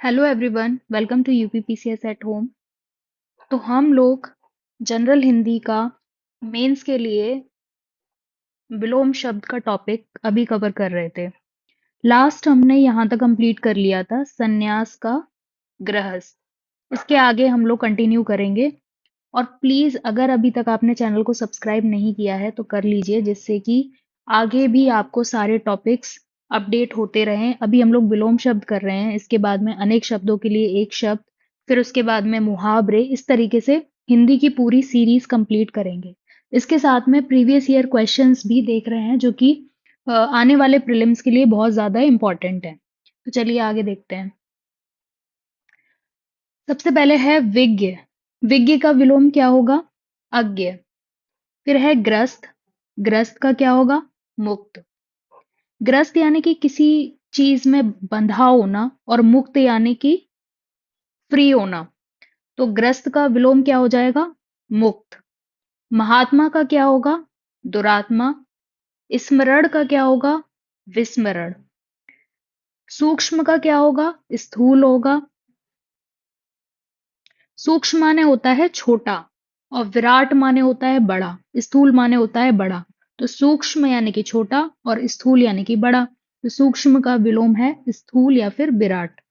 Hello everyone, welcome to UPPCS at home. तो हम लोग जनरल हिंदी का मेंस के लिए विलोम शब्द का टॉपिक अभी कवर कर रहे थे। लास्ट हमने यहाँ तक कंप्लीट कर लिया था संन्यास का गृहस्थ। इसके आगे हम लोग कंटिन्यू करेंगे। और प्लीज अगर अभी तक आपने चैनल को सब्सक्राइब नहीं किया है तो कर लीजिए, जिससे कि आगे भी आपको सारे टॉपिक्स अपडेट होते रहें। अभी हम लोग विलोम शब्द कर रहे हैं, इसके बाद में अनेक शब्दों के लिए एक शब्द, फिर उसके बाद में मुहावरे, इस तरीके से हिंदी की पूरी सीरीज कंप्लीट करेंगे। इसके साथ में प्रीवियस ईयर क्वेश्चंस भी देख रहे हैं, जो कि आने वाले प्रीलिम्स के लिए बहुत ज्यादा इंपॉर्टेंट है। तो चलिए आगे देखते हैं। सबसे पहले है विज्ञ। विज्ञ का विलोम क्या होगा? अज्ञ। फिर है ग्रस्त। ग्रस्त का क्या होगा? मुक्त। ग्रस्त यानी कि किसी चीज में बंधा होना, और मुक्त यानी कि फ्री होना। तो ग्रस्त का विलोम क्या हो जाएगा? मुक्त। महात्मा का क्या होगा? दुरात्मा। स्मरण का क्या होगा? विस्मरण। सूक्ष्म का क्या होगा? स्थूल होगा। सूक्ष्म माने होता है छोटा, और विराट माने होता है बड़ा। स्थूल माने होता है बड़ा। तो सूक्ष्म यानी कि छोटा, और स्थूल यानी कि बड़ा। तो सूक्ष्म का विलोम है स्थूल या फिर विराट।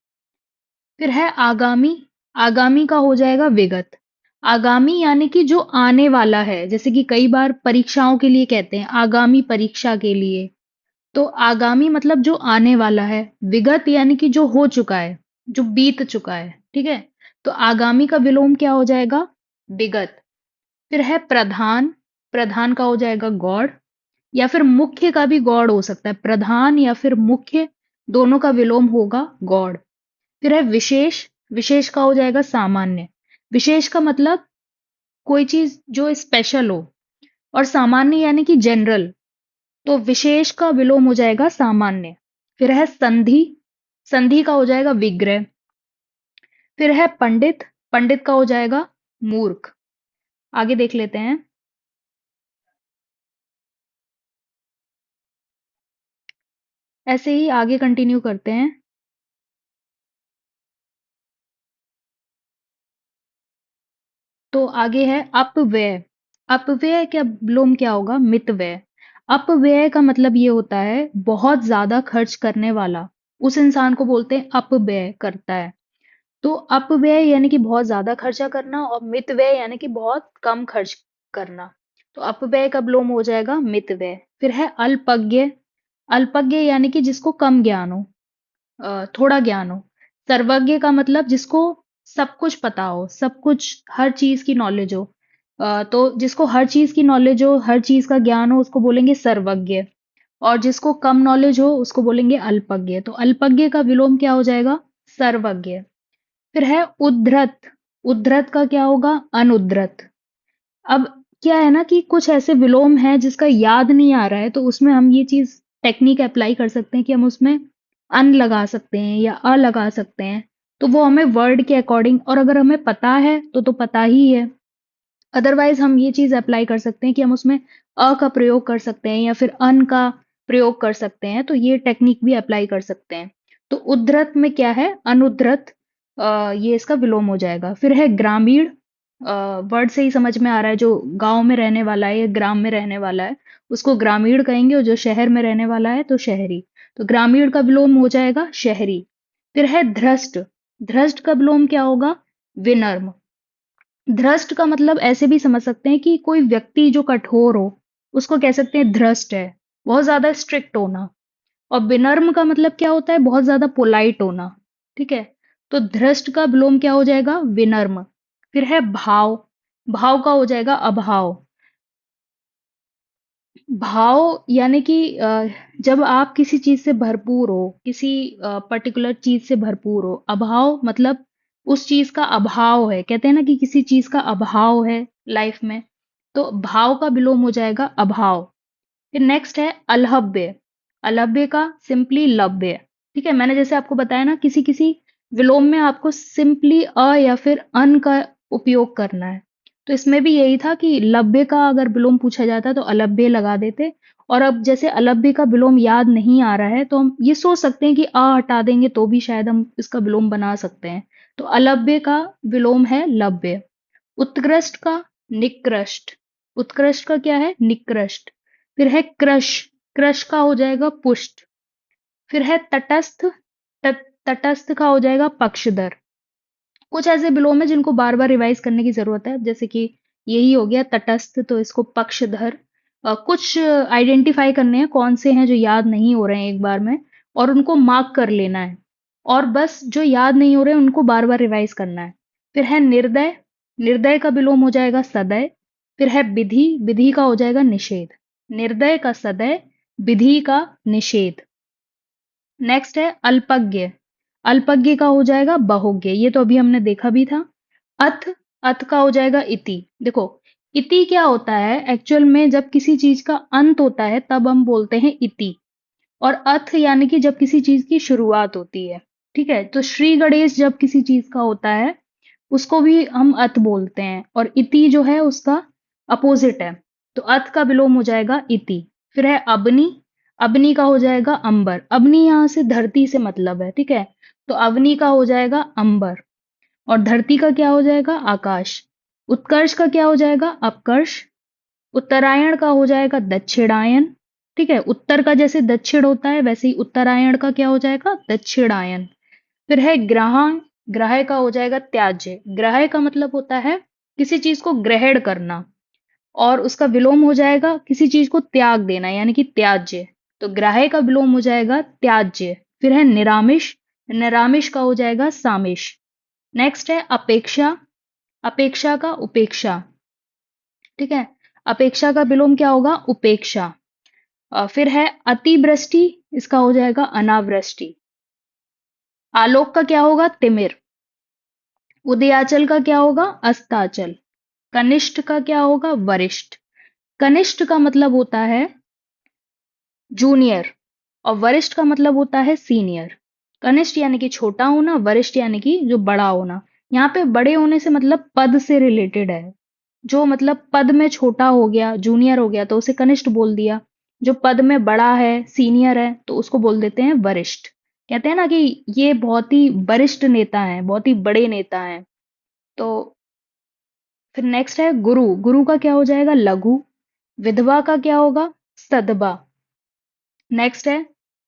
फिर है आगामी। आगामी का हो जाएगा विगत। आगामी यानी कि जो आने वाला है, जैसे कि कई बार परीक्षाओं के लिए कहते हैं आगामी परीक्षा के लिए। तो आगामी मतलब जो आने वाला है। विगत यानी कि जो हो चुका है, जो बीत चुका है। ठीक है। तो आगामी का विलोम क्या हो जाएगा? विगत। फिर है प्रधान। प्रधान का हो जाएगा गौड़, या फिर मुख्य का भी गौड़ हो सकता है। प्रधान या फिर मुख्य, दोनों का विलोम होगा गौड़। फिर है विशेष। विशेष का हो जाएगा सामान्य। विशेष का मतलब कोई चीज जो स्पेशल हो, और सामान्य यानी कि जनरल। तो विशेष का विलोम हो जाएगा सामान्य। फिर है संधि। संधि का हो जाएगा विग्रह। फिर है पंडित। पंडित का हो जाएगा मूर्ख। आगे देख लेते हैं। ऐसे ही आगे कंटिन्यू करते हैं। तो आगे है अपव्यय। अपव्यय का विलोम क्या होगा? मितव्यय। अपव्यय का मतलब ये होता है बहुत ज्यादा खर्च करने वाला। उस इंसान को बोलते हैं अपव्यय करता है। तो अपव्यय यानी कि बहुत ज्यादा खर्चा करना, और मितव्यय यानी कि बहुत कम खर्च करना। तो अपव्यय का विलोम हो जाएगा मितव्यय। फिर है अल्पज्ञ। अल्पज्ञ यानी कि जिसको कम ज्ञान हो, थोड़ा ज्ञान हो। सर्वज्ञ का मतलब जिसको सब कुछ पता हो, सब कुछ, हर चीज की नॉलेज हो। तो जिसको हर चीज की नॉलेज हो, हर चीज का ज्ञान हो, उसको बोलेंगे सर्वज्ञ। और जिसको कम नॉलेज हो उसको बोलेंगे अल्पज्ञ। तो अल्पज्ञ का विलोम क्या हो जाएगा? सर्वज्ञ। फिर है उद्धृत। उद्धृत का क्या होगा? अनुद्धृत। अब क्या है ना कि कुछ ऐसे विलोम हैं जिसका याद नहीं आ रहा है, तो उसमें हम ये चीज टेक्निक अप्लाई कर सकते हैं कि हम उसमें अन लगा सकते हैं या अ लगा सकते हैं। तो वो हमें वर्ड के अकॉर्डिंग, और अगर हमें पता है तो पता ही है। अदरवाइज हम ये चीज अप्लाई कर सकते हैं कि हम उसमें अ का प्रयोग कर सकते हैं या फिर अन का प्रयोग कर सकते हैं। तो ये टेक्निक भी अप्लाई कर सकते हैं। तो उद्धृत में क्या है? अनुद्धृत। ये इसका विलोम हो जाएगा। फिर है ग्रामीण। वर्ड से ही समझ में आ रहा है, जो गांव में रहने वाला है या ग्राम में रहने वाला है उसको ग्रामीण कहेंगे, और जो शहर में रहने वाला है तो शहरी। तो ग्रामीण का विलोम हो जाएगा शहरी। फिर है धृष्ट। धृष्ट का विलोम क्या होगा? विनम्र। धृष्ट का मतलब ऐसे भी समझ सकते हैं कि कोई व्यक्ति जो कठोर हो, उसको कह सकते हैं धृष्ट है, बहुत ज्यादा स्ट्रिक्ट होना। और विनम्र का मतलब क्या होता है? बहुत ज्यादा पोलाइट होना। ठीक है। तो धृष्ट का विलोम क्या हो जाएगा? विनम्र। फिर है भाव। भाव का हो जाएगा अभाव। भाव यानी कि जब आप किसी चीज से भरपूर हो, किसी पर्टिकुलर चीज से भरपूर हो। अभाव मतलब उस चीज का अभाव है, कहते हैं ना कि किसी चीज का अभाव है लाइफ में। तो भाव का विलोम हो जाएगा अभाव। फिर नेक्स्ट है अलहव्य। अलहव्य का सिंपली लव्य। ठीक है। मैंने जैसे आपको बताया ना, किसी किसी विलोम में आपको सिंपली अ या फिर अन का उपयोग करना है। तो इसमें भी यही था कि लभ्य का अगर विलोम पूछा जाता तो अलभ्य लगा देते। और अब जैसे अलभ्य का विलोम याद नहीं आ रहा है तो हम ये सोच सकते हैं कि आ हटा देंगे तो भी शायद हम इसका विलोम बना सकते हैं। तो अलभ्य का विलोम है लभ्य। उत्कृष्ट का निकृष्ट। उत्कृष्ट का क्या है? निकृष्ट। फिर है कृश। कृश का हो जाएगा पुष्ट। फिर है तटस्थ। तटस्थ का हो जाएगा पक्षधर। कुछ ऐसे विलोम है जिनको बार बार रिवाइज करने की जरूरत है, जैसे कि यही हो गया तटस्थ, तो इसको पक्षधर। कुछ आइडेंटिफाई करने हैं कौन से हैं जो याद नहीं हो रहे हैं एक बार में, और उनको मार्क कर लेना है। और बस जो याद नहीं हो रहे हैं उनको बार बार रिवाइज करना है। फिर है निर्दय। निर्दय का विलोम हो जाएगा सदय। फिर है विधि। विधि का हो जाएगा निषेध। निर्दय का सदय, विधि का निषेध। नेक्स्ट है अल्पज्ञ। अल्पज्ञ का हो जाएगा बहुज्ञ, ये तो अभी हमने देखा भी था। अथ। अथ का हो जाएगा इति। देखो, इति क्या होता है एक्चुअल में? जब किसी चीज का अंत होता है तब हम बोलते हैं इति। और अथ यानी कि जब किसी चीज की शुरुआत होती है। ठीक है, तो श्री गणेश जब किसी चीज का होता है उसको भी हम अथ बोलते हैं, और इति जो है उसका अपोजिट है। तो अथ का विलोम हो जाएगा इति। फिर है अबनी। अबनी का हो जाएगा अंबर। अबनी यहां से धरती से मतलब है, ठीक है। तो अवनी का हो जाएगा अंबर। और धरती का क्या हो जाएगा? आकाश। उत्कर्ष का क्या हो जाएगा? अपकर्ष। उत्तरायण का हो जाएगा दक्षिणायन। ठीक है, उत्तर का जैसे दक्षिण होता है वैसे ही उत्तरायण का क्या हो जाएगा? दक्षिणायन। फिर है ग्रहण। ग्रह का हो जाएगा त्याज्य। ग्रह का मतलब होता है किसी चीज को ग्रहण करना, और उसका विलोम हो जाएगा किसी चीज को त्याग देना, यानी कि त्याज्य। तो ग्राह्य का विलोम हो जाएगा त्याज्य। फिर है निरामिष। निरामिष का हो जाएगा सामिष। नेक्स्ट है अपेक्षा। अपेक्षा का उपेक्षा। ठीक है, अपेक्षा का विलोम क्या होगा? उपेक्षा। फिर है अतिवृष्टि। इसका हो जाएगा अनावृष्टि। आलोक का क्या होगा? तिमिर। उदयाचल का क्या होगा? अस्ताचल। कनिष्ठ का क्या होगा? वरिष्ठ। कनिष्ठ का मतलब होता है जूनियर, और वरिष्ठ का मतलब होता है सीनियर। कनिष्ठ यानी कि छोटा होना, वरिष्ठ यानी कि जो बड़ा होना। यहाँ पे बड़े होने से मतलब पद से रिलेटेड है। जो मतलब पद में छोटा हो गया, जूनियर हो गया, तो उसे कनिष्ठ बोल दिया। जो पद में बड़ा है, सीनियर है, तो उसको बोल देते हैं वरिष्ठ। कहते हैं ना कि ये बहुत ही वरिष्ठ नेता हैं, बहुत ही बड़े नेता हैं। तो फिर नेक्स्ट है गुरु। गुरु का क्या हो जाएगा? लघु। विधवा का क्या होगा? सदबा। नेक्स्ट है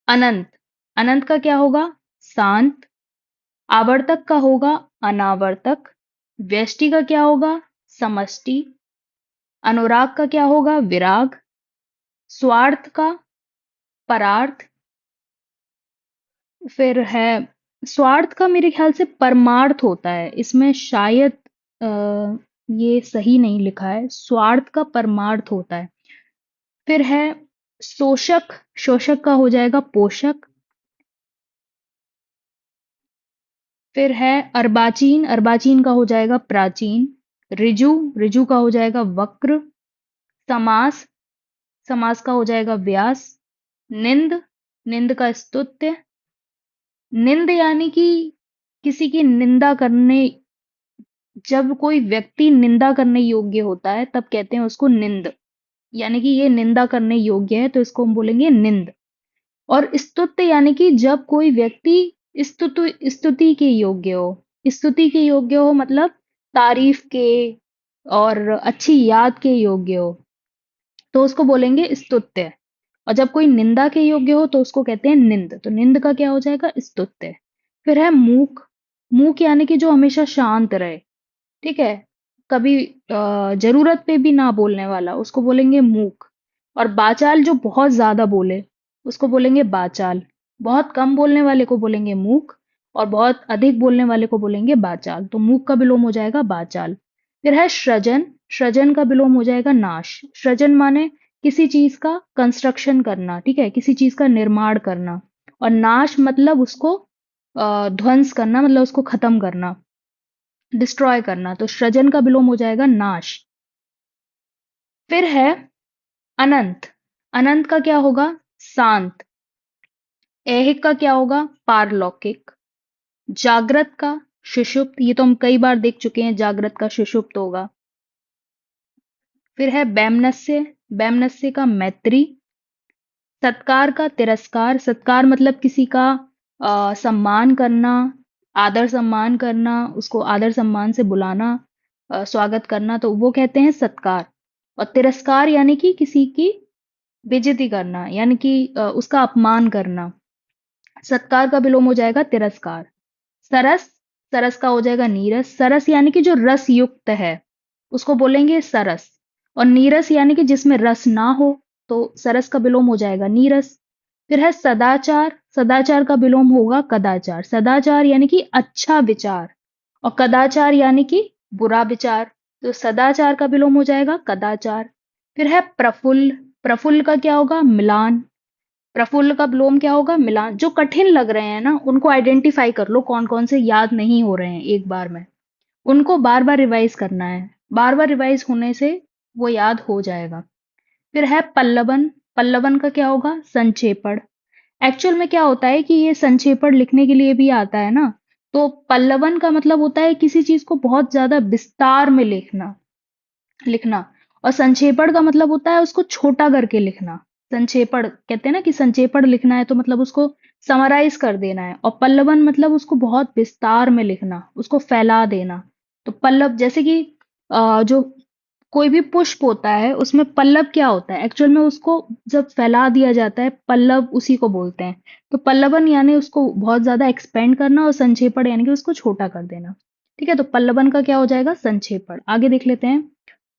अनंत। अनंत का क्या होगा? शांत। आवर्तक का होगा अनावर्तक। व्यष्टि का क्या होगा? समष्टि। अनुराग का क्या होगा? विराग। स्वार्थ का परार्थ। फिर है स्वार्थ का मेरे ख्याल से परमार्थ होता है, इसमें शायद ये सही नहीं लिखा है। स्वार्थ का परमार्थ होता है। फिर है शोषक। शोषक का हो जाएगा पोषक। फिर है अर्बाचीन। अर्बाचीन का हो जाएगा प्राचीन। ऋजु। ऋजु का हो जाएगा वक्र। समास। समास का हो जाएगा व्यास। निंद। निंद का स्तुत्य। निंद यानी कि किसी की निंदा करने, जब कोई व्यक्ति निंदा करने योग्य होता है तब कहते हैं उसको निंद। यानी कि ये निंदा करने योग्य है तो इसको हम बोलेंगे निंद। और स्तुत्य यानी कि जब कोई व्यक्ति स्तुति के योग्य हो। स्तुति के योग्य हो मतलब तारीफ के और अच्छी याद के योग्य हो, तो उसको बोलेंगे स्तुत्य। और जब कोई निंदा के योग्य हो तो उसको कहते हैं निंद। तो निंद का क्या हो जाएगा? स्तुत्य। फिर है मूक। मूक यानी कि जो हमेशा शांत रहे। ठीक है, कभी जरूरत पे भी ना बोलने वाला, उसको बोलेंगे मूक। और बाचाल जो बहुत ज्यादा बोले उसको बोलेंगे बाचाल। बहुत कम बोलने वाले को बोलेंगे मूक, और बहुत अधिक बोलने वाले को बोलेंगे बाचाल। तो मूक का विलोम हो जाएगा बाचाल। फिर है सृजन। सृजन का विलोम हो जाएगा नाश। सृजन माने किसी चीज का कंस्ट्रक्शन करना, ठीक है, किसी चीज का निर्माण करना। और नाश मतलब उसको ध्वंस करना, मतलब उसको खत्म करना, डिस्ट्रॉय करना। तो सृजन का विलोम हो जाएगा नाश। फिर है अनंत। अनंत का क्या होगा? शांत। ऐहिक का क्या होगा? पारलौकिक। जागृत का सुषुप्त। ये तो हम कई बार देख चुके हैं, जागृत का सुषुप्त होगा। फिर है वैमनस्य, वैमनस्य का मैत्री। सत्कार का तिरस्कार, सत्कार मतलब किसी का सम्मान करना, आदर सम्मान करना, उसको आदर सम्मान से बुलाना, स्वागत करना, तो वो कहते हैं सत्कार। और तिरस्कार यानी कि किसी की बेइज्जती करना, यानी कि उसका अपमान करना। सत्कार का विलोम हो जाएगा तिरस्कार। सरस, सरस का हो जाएगा नीरस। सरस यानी कि जो रस युक्त है उसको बोलेंगे सरस। और नीरस यानी कि जिसमें रस ना हो, तो सरस का विलोम हो जाएगा नीरस। फिर है सदाचार, सदाचार का विलोम होगा कदाचार। सदाचार यानी कि अच्छा विचार, और कदाचार यानी कि बुरा विचार। तो सदाचार का विलोम हो जाएगा कदाचार। फिर है प्रफुल्ल, प्रफुल्ल का क्या होगा मिलान। प्रफुल्ल का विलोम क्या होगा मिलान। जो कठिन लग रहे हैं ना उनको आइडेंटिफाई कर लो, कौन कौन से याद नहीं हो रहे हैं एक बार में, उनको बार बार रिवाइज करना है। बार बार रिवाइज होने से वो याद हो जाएगा। फिर है पल्लवन, पल्लवन का क्या होगा संक्षेपण। एक्चुअल में क्या होता है कि ये संक्षेपण लिखने के लिए भी आता है ना, तो पल्लवन का मतलब होता है किसी चीज को बहुत ज्यादा विस्तार में लिखना, लिखना। और संक्षेपण का मतलब होता है उसको छोटा करके लिखना। संक्षेपण कहते हैं ना कि संक्षेपण लिखना है तो मतलब उसको समराइज कर देना है, और पल्लवन मतलब उसको बहुत विस्तार में लिखना, उसको फैला देना। तो पल्लव जैसे कि जो कोई भी पुष्प होता है उसमें पल्लव क्या होता है, एक्चुअल में उसको जब फैला दिया जाता है पल्लव उसी को बोलते हैं। तो पल्लवन यानी उसको बहुत ज्यादा एक्सपेंड करना, और संक्षेपण यानी कि उसको छोटा कर देना। ठीक है, तो पल्लवन का क्या हो जाएगा संक्षेपण। आगे देख लेते हैं।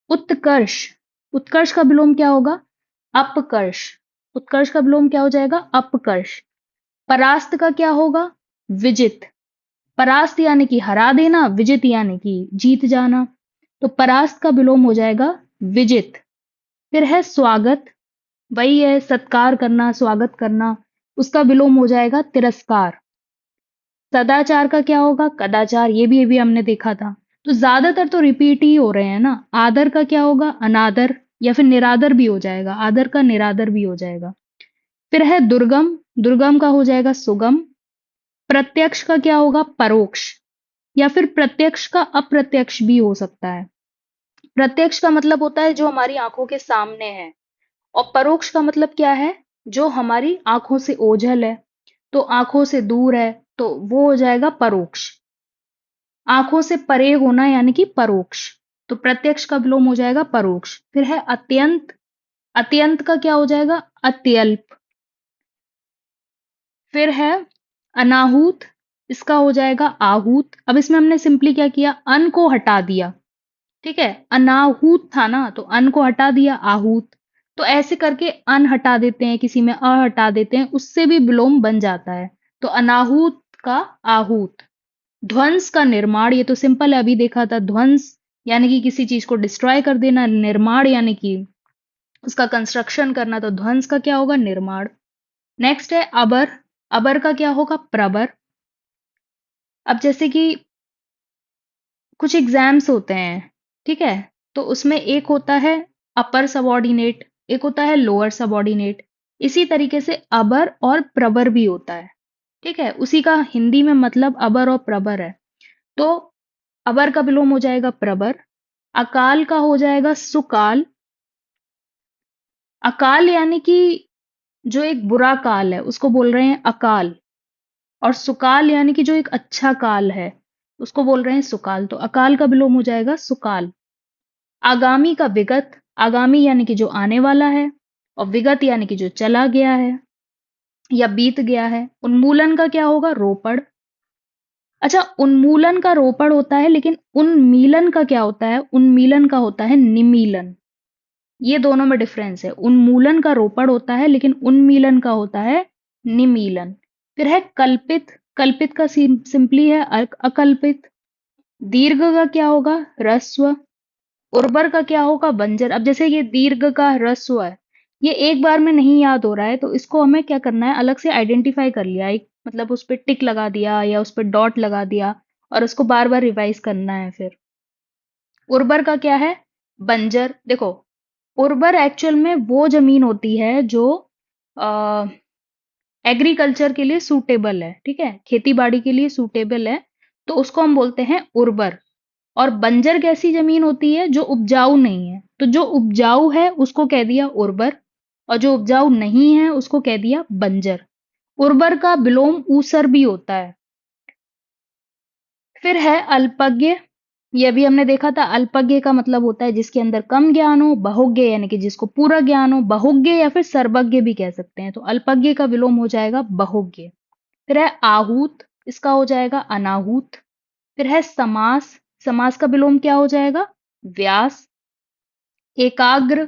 उत्कर्ष, उत्कर्ष का विलोम क्या होगा अपकर्ष। उत्कर्ष का विलोम क्या हो जाएगा अपकर्ष। परास्त का क्या होगा विजित। परास्त यानी कि हरा देना, विजित यानी कि जीत जाना। तो परास्त का विलोम हो जाएगा विजित। फिर है स्वागत, वही है सत्कार करना, स्वागत करना, उसका विलोम हो जाएगा तिरस्कार। सदाचार का क्या होगा कदाचार, ये भी हमने देखा था। तो ज्यादातर तो रिपीट ही हो रहे हैं ना। आदर का क्या होगा अनादर, या फिर निरादर भी हो जाएगा, आदर का निरादर भी हो जाएगा। फिर है दुर्गम, दुर्गम का हो जाएगा सुगम। प्रत्यक्ष का क्या होगा परोक्ष, या फिर प्रत्यक्ष का अप्रत्यक्ष भी हो सकता है। प्रत्यक्ष का मतलब होता है जो हमारी आंखों के सामने है, और परोक्ष का मतलब क्या है जो हमारी आंखों से ओझल है, तो आंखों से दूर है, तो वो हो जाएगा परोक्ष। आंखों से परे होना यानी कि परोक्ष। तो प्रत्यक्ष का विलोम हो जाएगा परोक्ष। फिर है अत्यंत, अत्यंत का क्या हो जाएगा अत्यल्प। फिर है अनाहूत, इसका हो जाएगा आहूत। अब इसमें हमने सिंपली क्या किया अन को हटा दिया। ठीक है, अनाहूत था ना तो अन को हटा दिया आहूत। तो ऐसे करके अन हटा देते हैं, किसी में अ हटा देते हैं, उससे भी विलोम बन जाता है। तो अनाहूत का आहूत। ध्वंस का निर्माण, ये तो सिंपल है अभी देखा था। ध्वंस यानी कि किसी चीज को डिस्ट्रॉय कर देना, निर्माण यानी कि उसका कंस्ट्रक्शन करना, तो ध्वंस का क्या होगा निर्माण। नेक्स्ट है अबर, अबर का क्या होगा प्रबर। अब जैसे कि कुछ एग्जाम्स होते हैं, ठीक है, तो उसमें एक होता है अपर सबऑर्डिनेट, एक होता है लोअर सबऑर्डिनेट। इसी तरीके से अबर और प्रबर भी होता है। ठीक है, उसी का हिंदी में मतलब अबर और प्रबर है। तो अबर का विलोम हो जाएगा प्रबर। अकाल का हो जाएगा सुकाल। अकाल यानी कि जो एक बुरा काल है उसको बोल रहे हैं अकाल, और सुकाल यानी कि जो एक अच्छा काल है उसको बोल रहे हैं सुकाल। तो अकाल का विलोम हो जाएगा सुकाल। आगामी का विगत, आगामी यानी कि जो आने वाला है, और विगत यानी कि जो चला गया है या बीत गया है। उन्मूलन का क्या होगा रोपड़। अच्छा, उन्मूलन का रोपड़ होता है, लेकिन उन्मीलन का क्या होता है उन्मीलन का होता है निमीलन। ये दोनों में डिफरेंस है। उन्मूलन का रोपड़ होता है लेकिन उन्मीलन का होता है निमीलन। फिर है कल्पित, कल्पित का सिंपली है अकल्पित। दीर्घ का क्या होगा ह्रस्व। उर्वर का क्या होगा बंजर। अब जैसे ये दीर्घ का ह्रस्व है, ये एक बार में नहीं याद हो रहा है, तो इसको हमें क्या करना है अलग से आइडेंटिफाई कर लिया, एक मतलब उस पर टिक लगा दिया या उस पर डॉट लगा दिया, और उसको बार बार रिवाइज करना है। फिर उर्वर का क्या है बंजर। देखो, उर्वर एक्चुअल में वो जमीन होती है जो एग्रीकल्चर के लिए सूटेबल है, ठीक है, खेती बाड़ी के लिए सूटेबल है, तो उसको हम बोलते हैं उर्वर। और बंजर कैसी जमीन होती है जो उपजाऊ नहीं है, तो जो उपजाऊ है उसको कह दिया उर्वर, और जो उपजाऊ नहीं है उसको कह दिया बंजर। उर्वर का विलोम ऊसर भी होता है। फिर है अल्पज्ञ। ये भी हमने देखा था, अल्पज्ञ का मतलब होता है जिसके अंदर कम ज्ञान हो। बहुज्ञ यानी कि जिसको पूरा ज्ञान हो। बहुज्ञ या फिर सर्वज्ञ भी कह सकते हैं। तो अल्पज्ञ का विलोम हो जाएगा बहुज्ञ। फिर है आहूत, इसका हो जाएगा अनाहूत। फिर है समास, समास का विलोम क्या हो जाएगा? व्यास। एकाग्र,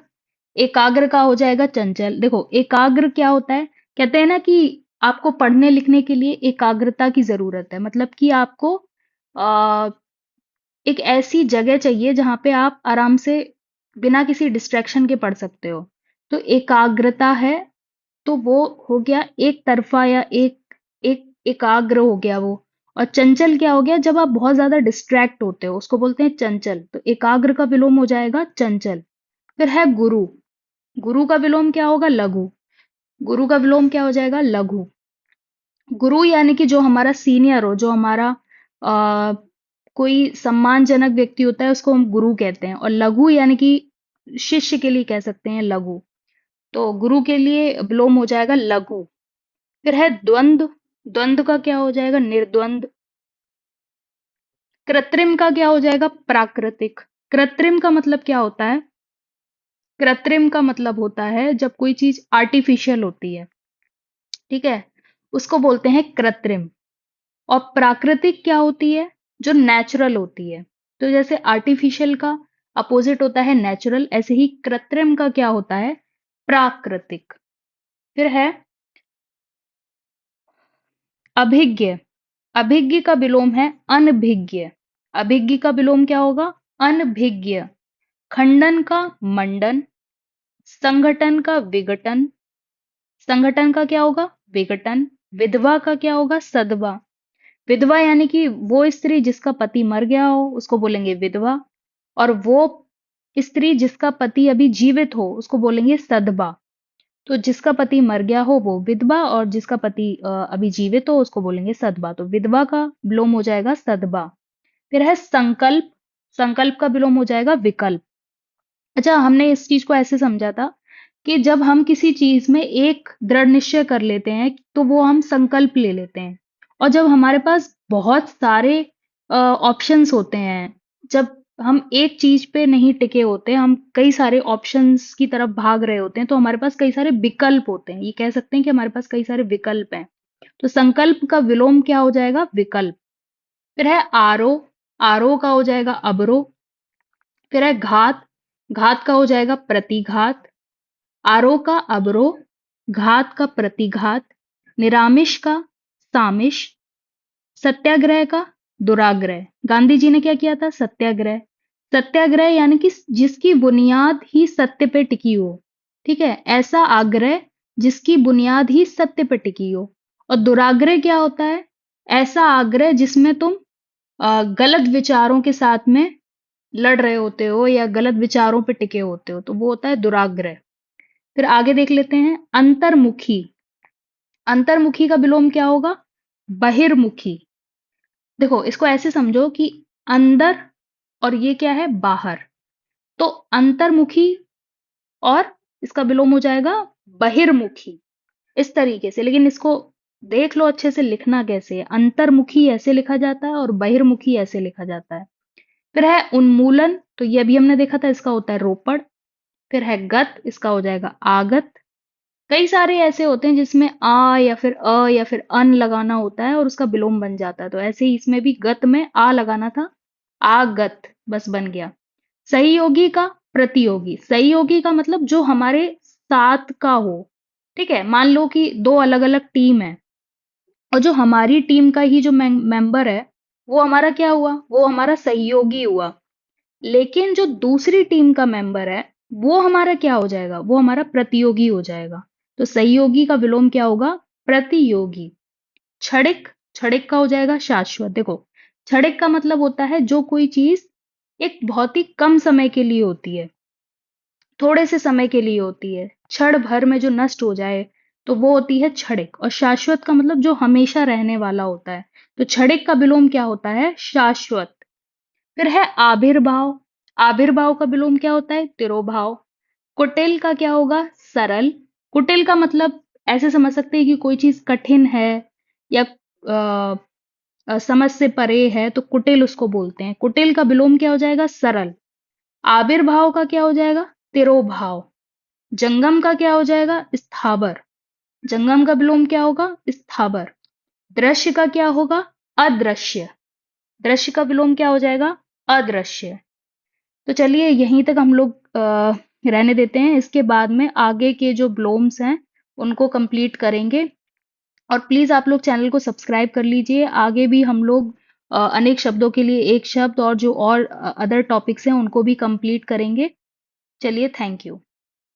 एकाग्र का हो जाएगा चंचल। देखो एकाग्र क्या होता है, कहते हैं ना कि आपको पढ़ने लिखने के लिए एकाग्रता की जरूरत है। मतलब कि आपको आ, एक ऐसी जगह चाहिए जहां पे आप आराम से बिना किसी डिस्ट्रैक्शन के पढ़ सकते हो। तो एकाग्रता है, तो वो हो गया एक तरफा या एक एक एकाग्र हो गया वो। और चंचल क्या हो गया, जब आप बहुत ज्यादा डिस्ट्रैक्ट होते हो उसको बोलते हैं चंचल। तो एकाग्र का विलोम हो जाएगा चंचल। फिर है गुरु, गुरु का विलोम क्या होगा? लघु। गुरु का विलोम क्या हो जाएगा? लघु। गुरु यानी कि जो हमारा सीनियर हो, जो हमारा आ, कोई सम्मानजनक व्यक्ति होता है उसको हम गुरु कहते हैं। और लघु यानी कि शिष्य के लिए कह सकते हैं लघु। तो गुरु के लिए विलोम हो जाएगा लघु। फिर है द्वंद्व, द्वंद्व का क्या हो जाएगा? निर्द्वंद। कृत्रिम का क्या हो जाएगा? प्राकृतिक। कृत्रिम का मतलब क्या होता है? कृत्रिम का मतलब होता है जब कोई चीज आर्टिफिशियल होती है, ठीक है, उसको बोलते हैं कृत्रिम। और प्राकृतिक क्या होती है? जो नेचुरल होती है। तो जैसे आर्टिफिशियल का अपोजिट होता है नेचुरल, ऐसे ही कृत्रिम का क्या होता है? प्राकृतिक। फिर है अभिज्ञ, अभिज्ञ का विलोम है अनभिज्ञ। अभिज्ञ का विलोम क्या होगा? अनभिज्ञ। खंडन का मंडन। संगठन का विघटन। संगठन का क्या होगा? विघटन। विधवा का क्या होगा? सदवा। विधवा यानी कि वो स्त्री जिसका पति मर गया हो उसको बोलेंगे विधवा। और वो स्त्री जिसका पति अभी जीवित हो उसको बोलेंगे सदबा। तो जिसका पति मर गया हो वो विधवा, और जिसका पति अभी जीवित हो उसको बोलेंगे सदबा। तो विधवा का विलोम हो जाएगा सदबा। फिर है संकल्प, संकल्प का विलोम हो जाएगा विकल्प। अच्छा, हमने इस चीज को ऐसे समझा था कि जब हम किसी चीज में एक दृढ़ निश्चय कर लेते हैं तो वो हम संकल्प ले लेते हैं। और जब हमारे पास बहुत सारे ऑप्शंस होते हैं, जब हम एक चीज पे नहीं टिके होते, हम कई सारे ऑप्शंस की तरफ भाग रहे होते हैं, तो हमारे पास कई सारे विकल्प होते हैं। ये कह सकते हैं कि हमारे पास कई सारे विकल्प हैं। तो संकल्प का विलोम क्या हो जाएगा? विकल्प। फिर है आरोह, आरोह का हो जाएगा अवरोह। फिर है घात, घात का हो जाएगा प्रतिघात। आरोह का अवरोह, घात का प्रतिघात, निरामिष का सामिष, सत्याग्रह का दुराग्रह। गांधी जी ने क्या किया था? सत्याग्रह। सत्याग्रह यानी कि जिसकी बुनियाद ही सत्य पे टिकी हो, ठीक है, ऐसा आग्रह जिसकी बुनियाद ही सत्य पे टिकी हो। और दुराग्रह क्या होता है? ऐसा आग्रह जिसमें तुम गलत विचारों के साथ में लड़ रहे होते हो या गलत विचारों पे टिके होते हो, तो वो होता है दुराग्रह। फिर आगे देख लेते हैं अंतर्मुखी। अंतर्मुखी का विलोम क्या होगा? बहिर्मुखी। देखो इसको ऐसे समझो कि अंदर और ये क्या है? बाहर। तो अंतर्मुखी और इसका विलोम हो जाएगा बहिर्मुखी, इस तरीके से। लेकिन इसको देख लो अच्छे से लिखना कैसे है। अंतर्मुखी ऐसे लिखा जाता है और बहिर्मुखी ऐसे लिखा जाता है। फिर है उन्मूलन, तो ये भी हमने देखा था, इसका होता है रोपड़। फिर है गत, इसका हो जाएगा आगत। कई सारे ऐसे होते हैं जिसमें आ या फिर अ या फिर अन लगाना होता है और उसका विलोम बन जाता है। तो ऐसे ही इसमें भी गत में आ लगाना था, आगत बस बन गया। सहयोगी का प्रतियोगी, सहयोगी का मतलब जो हमारे साथ का हो, ठीक है। मान लो कि दो अलग अलग टीम है, और जो हमारी टीम का ही जो मेंबर है वो हमारा क्या हुआ? वो हमारा सहयोगी हुआ। लेकिन जो दूसरी टीम का मेंबर है वो हमारा क्या हो जाएगा? वो हमारा प्रतियोगी हो जाएगा। तो सहयोगी का विलोम क्या होगा? प्रतियोगी। क्षणिक, क्षणिक का हो जाएगा शाश्वत। देखो क्षणिक का मतलब होता है जो कोई चीज एक बहुत ही कम समय के लिए होती है, थोड़े से समय के लिए होती है, क्षण भर में जो नष्ट हो जाए, तो वो होती है क्षणिक। और शाश्वत का मतलब जो हमेशा रहने वाला होता है। तो क्षणिक का विलोम क्या होता है? शाश्वत। फिर है आविर्भाव। आविर्भाव का विलोम क्या होता है? तिरोभाव। कुटिल का क्या होगा? सरल। कुटिल का मतलब ऐसे समझ सकते हैं कि कोई चीज कठिन है या समझ से परे है, तो कुटिल उसको बोलते हैं। कुटिल का विलोम क्या हो जाएगा? सरल। आविर्भाव का क्या हो जाएगा? तिरोभाव। जंगम का क्या हो जाएगा? स्थावर। जंगम का विलोम क्या होगा? स्थावर। दृश्य का क्या होगा? अदृश्य। दृश्य का विलोम क्या हो जाएगा? अदृश्य। तो चलिए यहीं तक हम लोग रहने देते हैं। इसके बाद में आगे के जो ब्लोम्स हैं उनको कंप्लीट करेंगे। और प्लीज आप लोग चैनल को सब्सक्राइब कर लीजिए। आगे भी हम लोग अनेक शब्दों के लिए एक शब्द और जो और अदर टॉपिक्स हैं उनको भी कंप्लीट करेंगे। चलिए, थैंक यू।